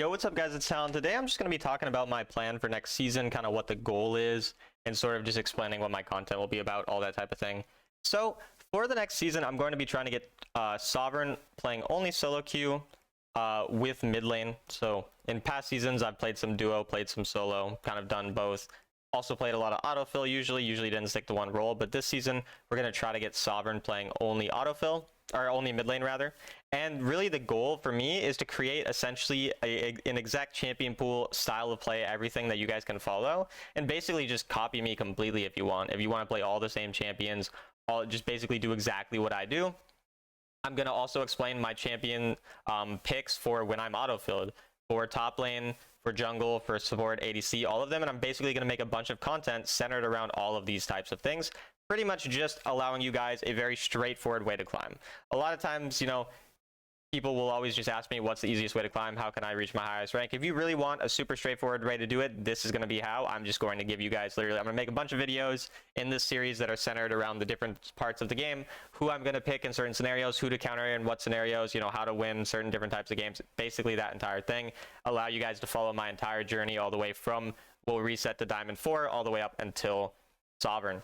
Yo, what's up, guys? It's Talon. Today I'm just going to be talking about my plan for next season, kind of what the goal is, and sort of just explaining what my content will be about, all that type of thing. So, for the next season, I'm going to be trying to get Sovereign playing only solo queue with mid lane. So, in past seasons, I've played some duo, played some solo, kind of done both. Also played a lot of autofill usually didn't stick to one role, but this season, we're going to try to get Sovereign playing only autofill, or only mid lane rather. And really the goal for me is to create essentially an exact champion pool, style of play, everything that you guys can follow, and basically just copy me completely if you want. If you want to play all the same champions, just basically do exactly what I do. I'm going to also explain my champion picks for when I'm autofilled, for top lane, for jungle, for support, ADC, all of them, and I'm basically going to make a bunch of content centered around all of these types of things, pretty much just allowing you guys a very straightforward way to climb. A lot of times, people will always just ask me, what's the easiest way to climb? How can I reach my highest rank? If you really want a super straightforward way to do it, this is going to be how. I'm just going to give you guys I'm going to make a bunch of videos in this series that are centered around the different parts of the game, who I'm going to pick in certain scenarios, who to counter in what scenarios, how to win certain different types of games. Basically that entire thing. Allow you guys to follow my entire journey all the way from, we'll reset to Diamond 4 all the way up until Sovereign.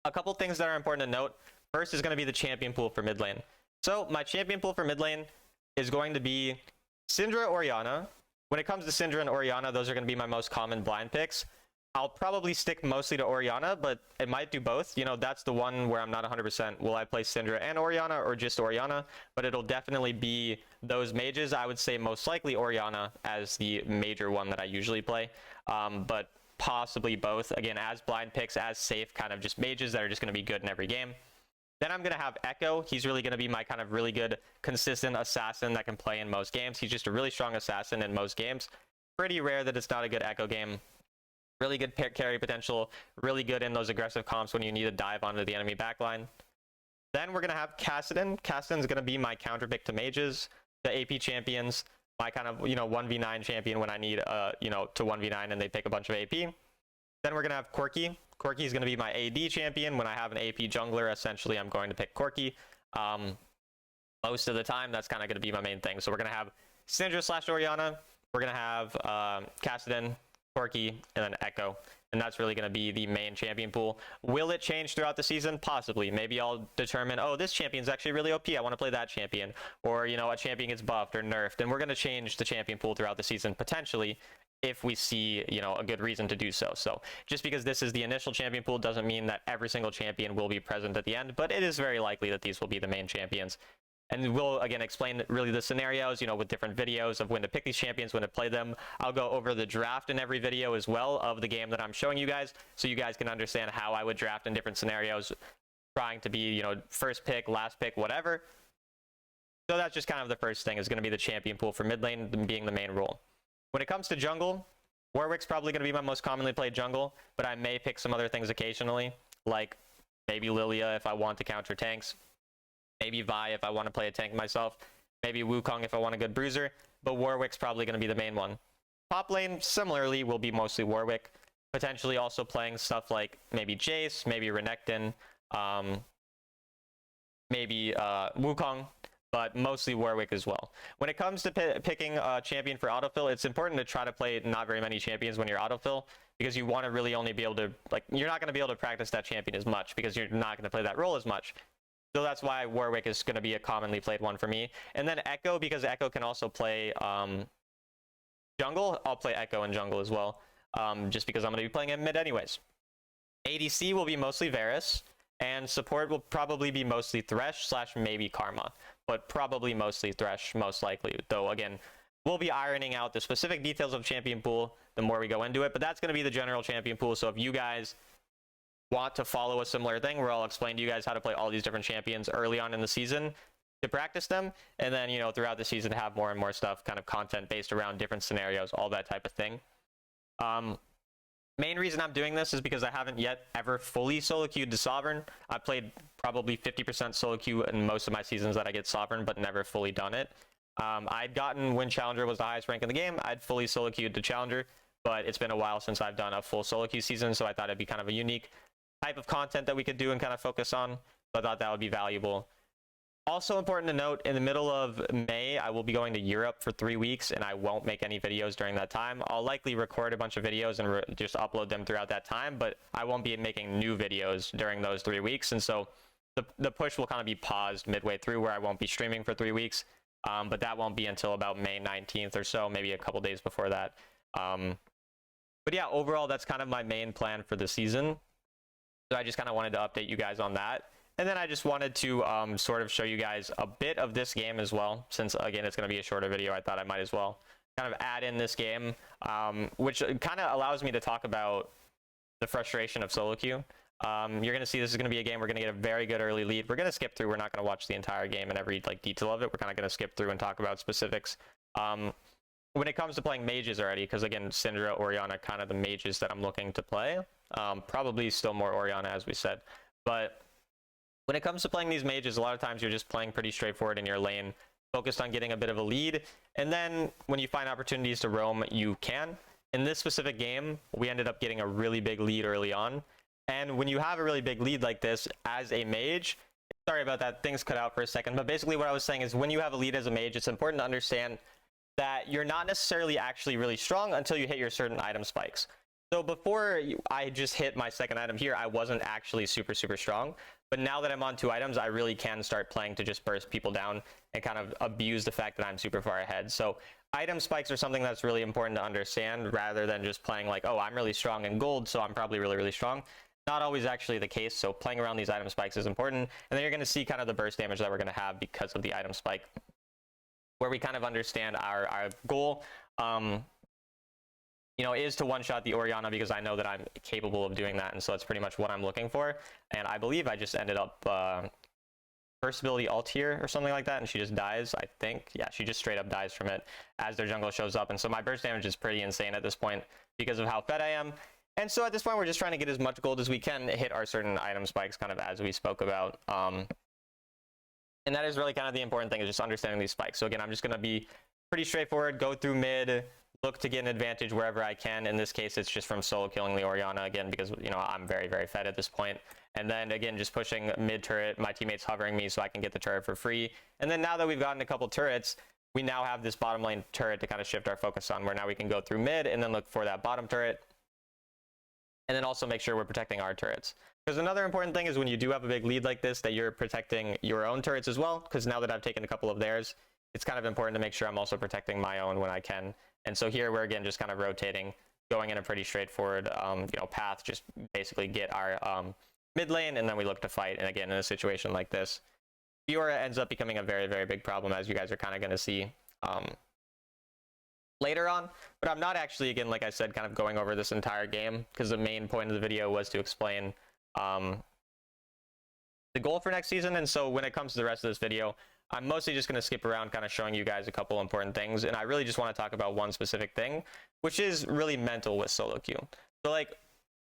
A couple things that are important to note. First is going to be the champion pool for mid lane. So my champion pool for mid lane is going to be Syndra, Orianna. When it comes to Syndra and Orianna, those are going to be my most common blind picks. I'll probably stick mostly to Orianna, but it might do both. That's the one where I'm not 100%. Will I play Syndra and Orianna or just Orianna? But it'll definitely be those mages. I would say most likely Orianna as the major one that I usually play. But possibly both. Again, as blind picks, as safe kind of just mages that are just going to be good in every game. Then I'm going to have Echo. He's really going to be my kind of really good, consistent assassin that can play in most games. He's just a really strong assassin in most games. Pretty rare that it's not a good Echo game. Really good carry potential. Really good in those aggressive comps when you need to dive onto the enemy backline. Then we're going to have Kassadin. Kassadin's going to be my counter pick to mages, the AP champions, my kind of, 1v9 champion when I need, to 1v9 and they pick a bunch of AP. Then we're going to have Corki. Corki is going to be my AD champion. When I have an AP jungler, essentially, I'm going to pick Corki. Most of the time, that's kind of going to be my main thing. So we're going to have Syndra / Orianna. We're going to have Kassadin, Corki, and then Echo. And that's really going to be the main champion pool. Will it change throughout the season? Possibly. Maybe I'll determine, oh, this champion's actually really OP. I want to play that champion. Or, a champion gets buffed or nerfed. And we're going to change the champion pool throughout the season, potentially, if we see, a good reason to do so. So just because this is the initial champion pool doesn't mean that every single champion will be present at the end, but it is very likely that these will be the main champions. And we'll, again, explain really the scenarios, with different videos of when to pick these champions, when to play them. I'll go over the draft in every video as well of the game that I'm showing you guys, so you guys can understand how I would draft in different scenarios, trying to be, first pick, last pick, whatever. So that's just kind of the first thing, is going to be the champion pool for mid lane being the main role. When it comes to jungle, Warwick's probably going to be my most commonly played jungle, but I may pick some other things occasionally, like maybe Lilia if I want to counter tanks, maybe Vi if I want to play a tank myself, maybe Wukong if I want a good bruiser, but Warwick's probably going to be the main one. Top lane, similarly, will be mostly Warwick, potentially also playing stuff like maybe Jace, maybe Renekton, maybe Wukong, but mostly Warwick as well. When it comes to picking a champion for autofill, it's important to try to play not very many champions when you're autofill, because you want to really only be able to, you're not going to be able to practice that champion as much, because you're not going to play that role as much. So that's why Warwick is going to be a commonly played one for me. And then Echo, because Echo can also play jungle, I'll play Echo in jungle as well, just because I'm going to be playing in mid anyways. ADC will be mostly Varus, and support will probably be mostly Thresh / maybe Karma, but probably mostly Thresh, most likely. Though, again, we'll be ironing out the specific details of champion pool the more we go into it, but that's going to be the general champion pool. So if you guys want to follow a similar thing where I'll explain to you guys how to play all these different champions early on in the season to practice them, and then, throughout the season have more and more stuff, kind of content based around different scenarios, all that type of thing. Main reason I'm doing this is because I haven't yet ever fully solo queued to Sovereign. I played probably 50% solo queue in most of my seasons that I get Sovereign, but never fully done it. I'd gotten, when Challenger was the highest rank in the game, I'd fully solo queued to Challenger, but it's been a while since I've done a full solo queue season, so I thought it'd be kind of a unique type of content that we could do and kind of focus on. So I thought that would be valuable. Also important to note, in the middle of May, I will be going to Europe for 3 weeks, and I won't make any videos during that time. I'll likely record a bunch of videos and just upload them throughout that time, but I won't be making new videos during those 3 weeks, and so the push will kind of be paused midway through, where I won't be streaming for 3 weeks, but that won't be until about May 19th or so, maybe a couple days before that. But yeah, overall, that's kind of my main plan for the season. So I just kind of wanted to update you guys on that. And then I just wanted to sort of show you guys a bit of this game as well, since again it's going to be a shorter video. I thought I might as well kind of add in this game, which kind of allows me to talk about the frustration of solo queue. You're going to see this is going to be a game we're going to get a very good early lead. We're going to skip through. We're not going to watch the entire game and every like detail of it. We're kind of going to skip through and talk about specifics. When it comes to playing mages already, because again, Syndra, Orianna, kind of the mages that I'm looking to play. Probably still more Orianna, as we said, but when it comes to playing these mages, a lot of times you're just playing pretty straightforward in your lane, focused on getting a bit of a lead, and then when you find opportunities to roam, you can. In this specific game, we ended up getting a really big lead early on, and when you have a really big lead like this as a mage, sorry about that, things cut out for a second, but basically what I was saying is when you have a lead as a mage, it's important to understand that you're not necessarily actually really strong until you hit your certain item spikes. So before I just hit my second item here, I wasn't actually super strong. But now that I'm on 2 items, I really can start playing to just burst people down and kind of abuse the fact that I'm super far ahead. So item spikes are something that's really important to understand, rather than just playing like, oh, I'm really strong in gold, so I'm probably really strong. Not always actually the case. So playing around these item spikes is important. And then you're going to see kind of the burst damage that we're going to have because of the item spike, where we kind of understand our goal. You know, is to one-shot the Orianna, because I know that I'm capable of doing that, and so that's pretty much what I'm looking for. And I believe I just ended up first ability ult here or something like that, and she just dies, I think. Yeah, she just straight up dies from it as their jungle shows up, and so my burst damage is pretty insane at this point because of how fed I am. And so at this point, we're just trying to get as much gold as we can, hit our certain item spikes, kind of as we spoke about. And that is really kind of the important thing, is just understanding these spikes. So again, I'm just going to be pretty straightforward, go through mid, look to get an advantage wherever I can. In this case, it's just from solo killing the Orianna again, because, you know, I'm very fed at this point. And then again, just pushing mid turret, my teammates hovering me so I can get the turret for free. And then now that we've gotten a couple turrets, we now have this bottom lane turret to kind of shift our focus on, where now we can go through mid and then look for that bottom turret. And then also make sure we're protecting our turrets. Because another important thing is when you do have a big lead like this, that you're protecting your own turrets as well. Because now that I've taken a couple of theirs, it's kind of important to make sure I'm also protecting my own when I can. And so here we're again just kind of rotating, going in a pretty straightforward you know, path, just basically get our mid lane, and then we look to fight. And again, in a situation like this, Fiora ends up becoming a very big problem, as you guys are kind of going to see later on. But I'm not actually, again, like I said, kind of going over this entire game, because the main point of the video was to explain the goal for next season. And so when it comes to the rest of this video, I'm mostly just going to skip around, kind of showing you guys a couple important things. And I really just want to talk about one specific thing, which is really mental with solo queue. So like,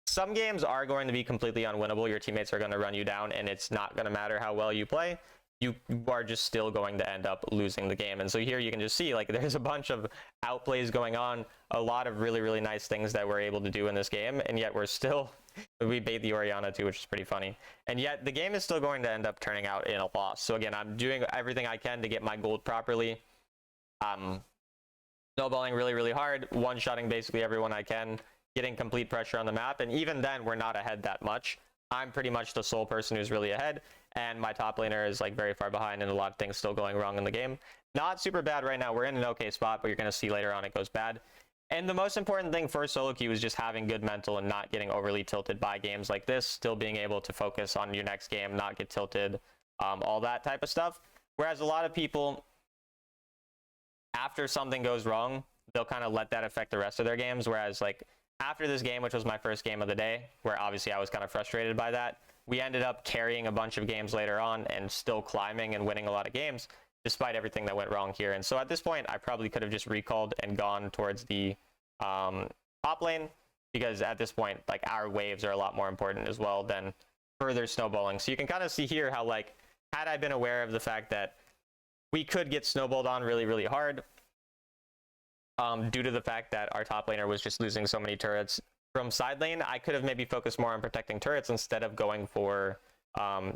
some games are going to be completely unwinnable. Your teammates are going to run you down, and it's not going to matter how well you play. You are just still going to end up losing the game. And so here you can just see, like, there's a bunch of outplays going on, a lot of really nice things that we're able to do in this game, and yet we're still, we bait the Orianna too, which is pretty funny. And yet the game is still going to end up turning out in a loss. So again, I'm doing everything I can to get my gold properly. Snowballing really hard, one-shotting basically everyone I can, getting complete pressure on the map, and even then we're not ahead that much. I'm pretty much the sole person who's really ahead, and my top laner is like very far behind, and a lot of things still going wrong in the game. Not super bad right now. We're in an okay spot, but you're going to see later on it goes bad. And the most important thing for solo queue is just having good mental and not getting overly tilted by games like this, still being able to focus on your next game, not get tilted, all that type of stuff. Whereas a lot of people, after something goes wrong, they'll kind of let that affect the rest of their games. Whereas like after this game, which was my first game of the day, where obviously I was kind of frustrated by that, we ended up carrying a bunch of games later on and still climbing and winning a lot of games, despite everything that went wrong here. And so at this point, I probably could have just recalled and gone towards the top lane, because at this point, like, our waves are a lot more important as well than further snowballing. So you can kind of see here how, like, had I been aware of the fact that we could get snowballed on really hard, due to the fact that our top laner was just losing so many turrets from side lane, I could have maybe focused more on protecting turrets instead of going for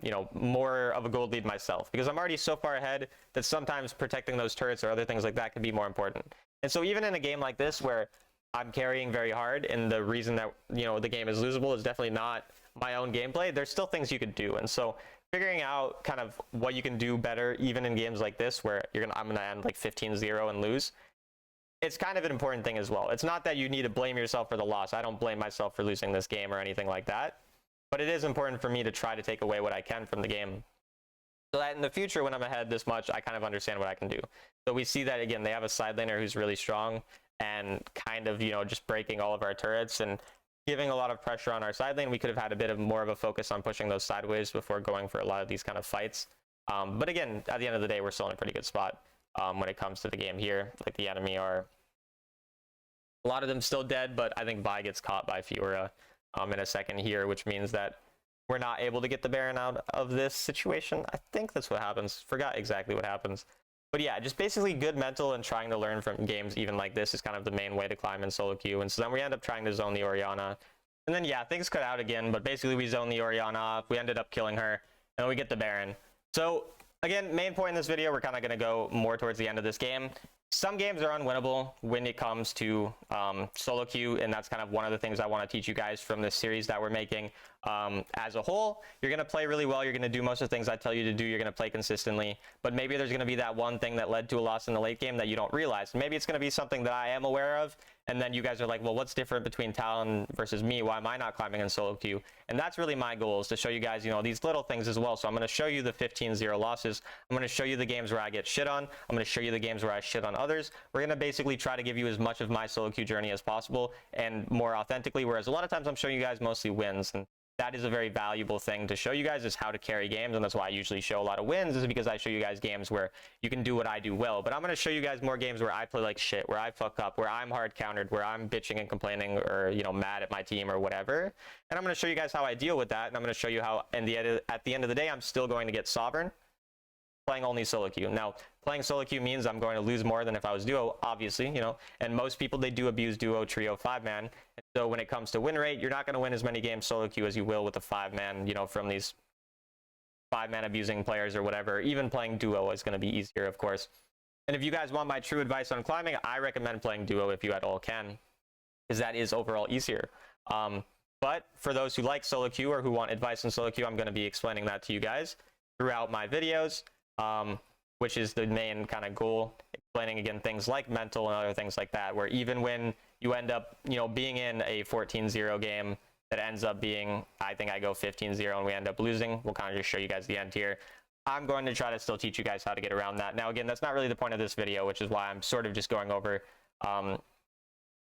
you know, more of a gold lead myself, because I'm already so far ahead that sometimes protecting those turrets or other things like that can be more important. And so even in a game like this where I'm carrying very hard, and the reason that, you know, the game is losable is definitely not my own gameplay, there's still things you could do. And so figuring out kind of what you can do better, even in games like this where I'm gonna end like 15-0 and lose, it's kind of an important thing as well. It's not that you need to blame yourself for the loss. I don't blame myself for losing this game or anything like that, but it is important for me to try to take away what I can from the game, so that in the future when I'm ahead this much, I kind of understand what I can do. So we see that again, they have a side laner who's really strong and kind of, you know, just breaking all of our turrets and giving a lot of pressure on our side lane. We could have had a bit of more of a focus on pushing those sideways before going for a lot of these kind of fights. But again, at the end of the day, we're still in a pretty good spot when it comes to the game here. Like, the enemy are, a lot of them still dead, but I think Vi gets caught by Fiora in a second here, which means that we're not able to get the Baron out of this situation. I think that's what happens. Forgot exactly what happens. But yeah, just basically good mental and trying to learn from games even like this is kind of the main way to climb in solo queue. And so then we end up trying to zone the Orianna. And then yeah, things cut out again, but basically we zone the Orianna off. We ended up killing her, and we get the Baron. So again, main point in this video, we're kind of going to go more towards the end of this game. Some games are unwinnable when it comes to solo queue, and that's kind of one of the things I want to teach you guys from this series that we're making. As a whole, you're going to play really well. You're going to do most of the things I tell you to do. You're going to play consistently, but maybe there's going to be that one thing that led to a loss in the late game that you don't realize. Maybe it's going to be something that I am aware of, and then you guys are like, well, what's different between Talon versus me? Why am I not climbing in solo queue? And that's really my goal, is to show you guys, you know, these little things as well. So I'm going to show you the 15-0 losses. I'm going to show you the games where I get shit on. I'm going to show you the games where I shit on others. We're going to basically try to give you as much of my solo queue journey as possible and more authentically, whereas a lot of times I'm showing you guys mostly wins, and that is a very valuable thing to show you guys, is how to carry games. And that's why I usually show a lot of wins, is because I show you guys games where you can do what I do well. But I'm going to show you guys more games where I play like shit, where I fuck up, where I'm hard countered, where I'm bitching and complaining, or, you know, mad at my team or whatever. And I'm going to show you guys how I deal with that. And I'm going to show you how at the end of the day, I'm still going to get sovereign playing only solo queue. Now, playing solo queue means I'm going to lose more than if I was duo, obviously, you know, and most people, they do abuse duo, trio, 5-man. And so when it comes to win rate, you're not going to win as many games solo queue as you will with a 5-man, you know, from these 5-man abusing players or whatever. Even playing duo is going to be easier, of course. And if you guys want my true advice on climbing, I recommend playing duo if you at all can, because that is overall easier. But for those who like solo queue or who want advice on solo queue, I'm going to be explaining that to you guys throughout my videos. Which is the main kind of goal, explaining again things like mental and other things like that, where even when you end up, you know, being in a 14-0 game that ends up being, I think I go 15-0 and we end up losing, we'll kind of just show you guys the end here. I'm going to try to still teach you guys how to get around that. Now again, that's not really the point of this video, which is why I'm sort of just going over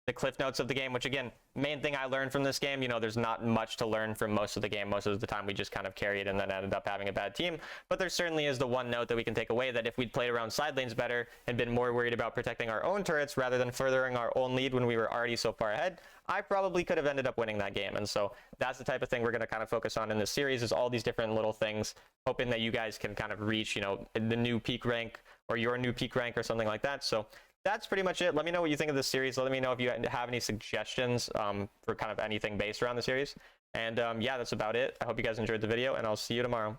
the cliff notes of the game, which again, main thing I learned from this game, you know, there's not much to learn from most of the game. Most of the time we just kind of carried and then ended up having a bad team. But there certainly is the one note that we can take away, that if we'd played around side lanes better and been more worried about protecting our own turrets rather than furthering our own lead when we were already so far ahead, I probably could have ended up winning that game. And so that's the type of thing we're going to kind of focus on in this series, is all these different little things, hoping that you guys can kind of reach, you know, the new peak rank or your new peak rank or something like that. So that's pretty much it. Let me know what you think of this series. Let me know if you have any suggestions for kind of anything based around the series. And yeah, that's about it. I hope you guys enjoyed the video, and I'll see you tomorrow.